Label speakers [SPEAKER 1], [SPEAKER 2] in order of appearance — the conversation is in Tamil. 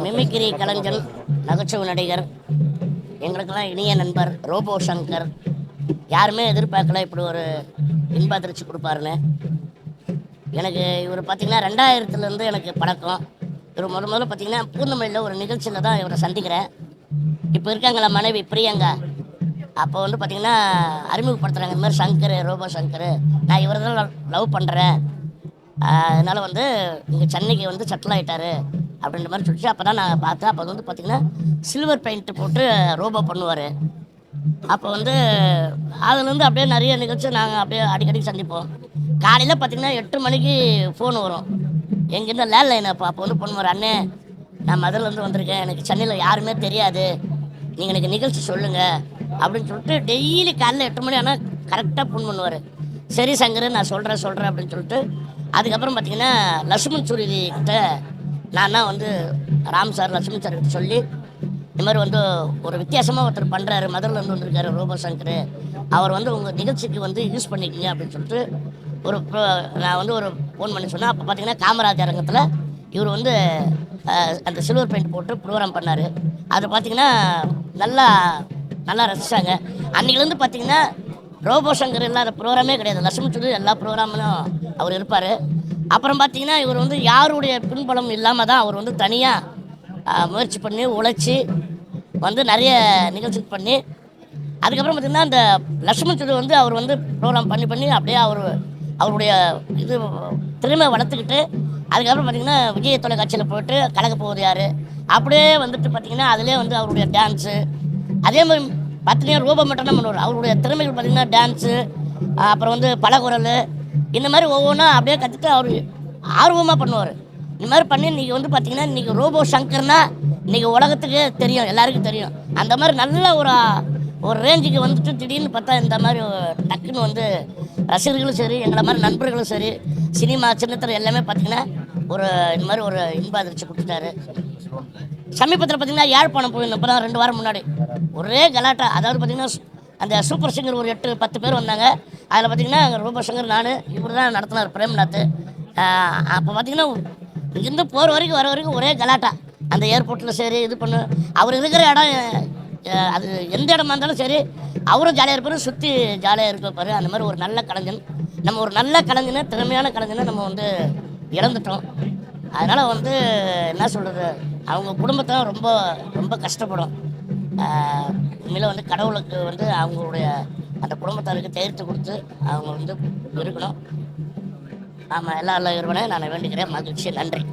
[SPEAKER 1] மிமிக்ரி கலைஞர், நகைச்சுவை நடிகர், எங்களுக்கெல்லாம் இனிய நண்பர் ரோபோ சங்கர். யாருமே எதிர்பார்க்கல இப்படி ஒரு இன்ப அதிர்ச்சி கொடுப்பாருன்னு. எனக்கு இவர் பார்த்தீங்கன்னா 2000லேருந்து எனக்கு பழக்கம். இவர் முதல்ல பார்த்தீங்கன்னா பூந்தமல்லியில் ஒரு நிகழ்ச்சியில் தான் இவரை சந்திக்கிறேன். இப்போ இருக்காங்களா மனைவி பிரியங்கா, அப்போ வந்து பார்த்தீங்கன்னா அறிமுகப்படுத்துகிறாங்க, இந்த மாதிரி சங்கர், ரோபோ சங்கர், நான் இவரை தான் லவ் பண்ணுறேன், அதனால் வந்து இங்கே சென்னைக்கு வந்து செட்டில் ஆகிட்டாரு அப்படின்ற மாதிரி சொல்லிச்சு. அப்போ தான் நான் பார்த்தேன். அப்போ வந்து பார்த்திங்கன்னா சில்வர் பெயிண்ட்டு போட்டு ரோபோ பண்ணுவார். அப்போ வந்து அதுலேருந்து அப்படியே நிறைய நிகழ்ச்சி நாங்கள் அப்படியே அடிக்கடி சந்திப்போம். காலையில் பார்த்திங்கன்னா 8 மணிக்கு ஃபோன் வரும் எங்கேருந்து லேண்ட்லைன். அப்போ வந்து பண்ணுவார், அண்ணே நான் மதுரிலேருந்து வந்திருக்கேன், எனக்கு சென்னையில் யாருமே தெரியாது, நீங்கள் எனக்கு நிகழ்ச்சி சொல்லுங்கள் அப்படின்னு சொல்லிட்டு டெய்லி காலையில் 8 மணி ஆனால் கரெக்டாக ஃபோன் பண்ணுவார். சரி சங்கர், நான் சொல்கிறேன் அப்படின்னு சொல்லிட்டு அதுக்கப்புறம் பார்த்திங்கன்னா லட்சுமண் சூரி கிட்ட நான் தான் வந்து ராம் சார் லட்சுமண் சார் கிட்ட சொல்லி இந்த மாதிரி வந்து ஒரு வித்தியாசமாக ஒருத்தர் பண்ணுறாரு, மதுரிலேருந்து வந்திருக்காரு ரோபோ சங்கர், அவர் வந்து உங்கள் நிகழ்ச்சிக்கு வந்து யூஸ் பண்ணிக்கிங்க அப்படின்னு சொல்லிட்டு நான் வந்து ஒரு ஃபோன் பண்ணி சொன்னேன். அப்போ பார்த்திங்கன்னா காமராஜ் அரங்கத்தில் இவர் வந்து அந்த சில்வர் பெயிண்ட் போட்டு ப்ரோக்ராம் பண்ணார். அது பார்த்திங்கன்னா நல்லா ரசித்தாங்க. அன்றைக்கிலேருந்து பார்த்திங்கன்னா ரோபோ சங்கர் இல்லாத ப்ரோக்ராமே கிடையாது. லட்சுமண் சொல்லி எல்லா ப்ரோக்ராம்லையும் அவர் இருப்பார். அப்புறம் பார்த்திங்கன்னா இவர் வந்து யாருடைய பின்பலம் இல்லாமல் தான் அவர் வந்து தனியாக முயற்சி பண்ணி உழைச்சி வந்து நிறைய நிகழ்ச்சி பண்ணி அதுக்கப்புறம் பார்த்திங்கன்னா அந்த லட்சுமண் சொல்லி வந்து அவர் வந்து ப்ரோக்ராம் பண்ணி அப்படியே அவருடைய இது திறமை வளர்த்துக்கிட்டு அதுக்கப்புறம் பார்த்திங்கன்னா விஜய் தொலைக்காட்சியில் போய்ட்டு கலக்க போகுது யார் அப்படியே வந்துட்டு பார்த்திங்கன்னா அதிலே வந்து அவருடைய டான்ஸு அதே மாதிரி பார்த்தீங்கன்னா ரோபோ மட்டும் தான் பண்ணுவார். அவருடைய திறமைகள் பார்த்திங்கன்னா டான்ஸு, அப்புறம் வந்து பலகுரல், இந்த மாதிரி ஒவ்வொன்றா அப்படியே கற்றுட்டு அவர் ஆர்வமாக பண்ணுவார். இந்த மாதிரி பண்ணி இன்றைக்கி வந்து பார்த்திங்கன்னா இன்றைக்கி ரோபோ சங்கர்னா இன்றைக்கி உலகத்துக்கு தெரியும், எல்லாருக்கும் தெரியும். அந்த மாதிரி நல்ல ஒரு ரேஞ்சுக்கு வந்துட்டு திடீர்னு பார்த்தா இந்த மாதிரி டக்குன்னு வந்து ரசிகர்களும் சரி, எங்களை மாதிரி நண்பர்களும் சரி, சினிமா சின்னத்தில் எல்லாமே பார்த்திங்கன்னா இந்த மாதிரி ஒரு இன்ப அதிர்ச்சி கொடுத்துட்டாரு. சமீபத்தில் பார்த்திங்கன்னா யாழ்ப்பாணம் போயிருந்தோம், இப்போ தான் 2 வாரம் முன்னாடி. ஒரே கலாட்டா. அதாவது பார்த்திங்கன்னா அந்த சூப்பர் சிங்கர் ஒரு 8-10 பேர் வந்தாங்க. அதில் பார்த்திங்கன்னா ரோபோ சங்கர், நான், இவர் தான் நடத்தினார் பிரேம்நாத். அப்போ பார்த்திங்கன்னா இங்கேருந்து போகிற வரைக்கும் வர வரைக்கும் ஒரே கலாட்டா. அந்த ஏர்போர்ட்டில் சரி இது பண்ணு, அவர் இருக்கிற இடம் அது எந்த இடமா இருந்தாலும் சரி அவரும் ஜாலியாக இருப்பார், சுற்றி ஜாலியாக இருப்பார். அந்த மாதிரி ஒரு நல்ல கலைஞன், நம்ம ஒரு நல்ல கலைஞனை, திறமையான கலைஞனை நம்ம வந்து இழந்துட்டோம். அதனால் வந்து என்ன சொல்கிறது, அவங்க குடும்பத்தை ரொம்ப ரொம்ப கஷ்டப்படும். உண்மையில் வந்து கடவுளுக்கு வந்து அவங்களுடைய அந்த குடும்பத்தாருக்கு தேர்த்து கொடுத்து அவங்க வந்து இருக்கணும். ஆமாம், எல்லா இறைவனை நான் வேண்டிக்கிறேன். மகிழ்ச்சி, நன்றி.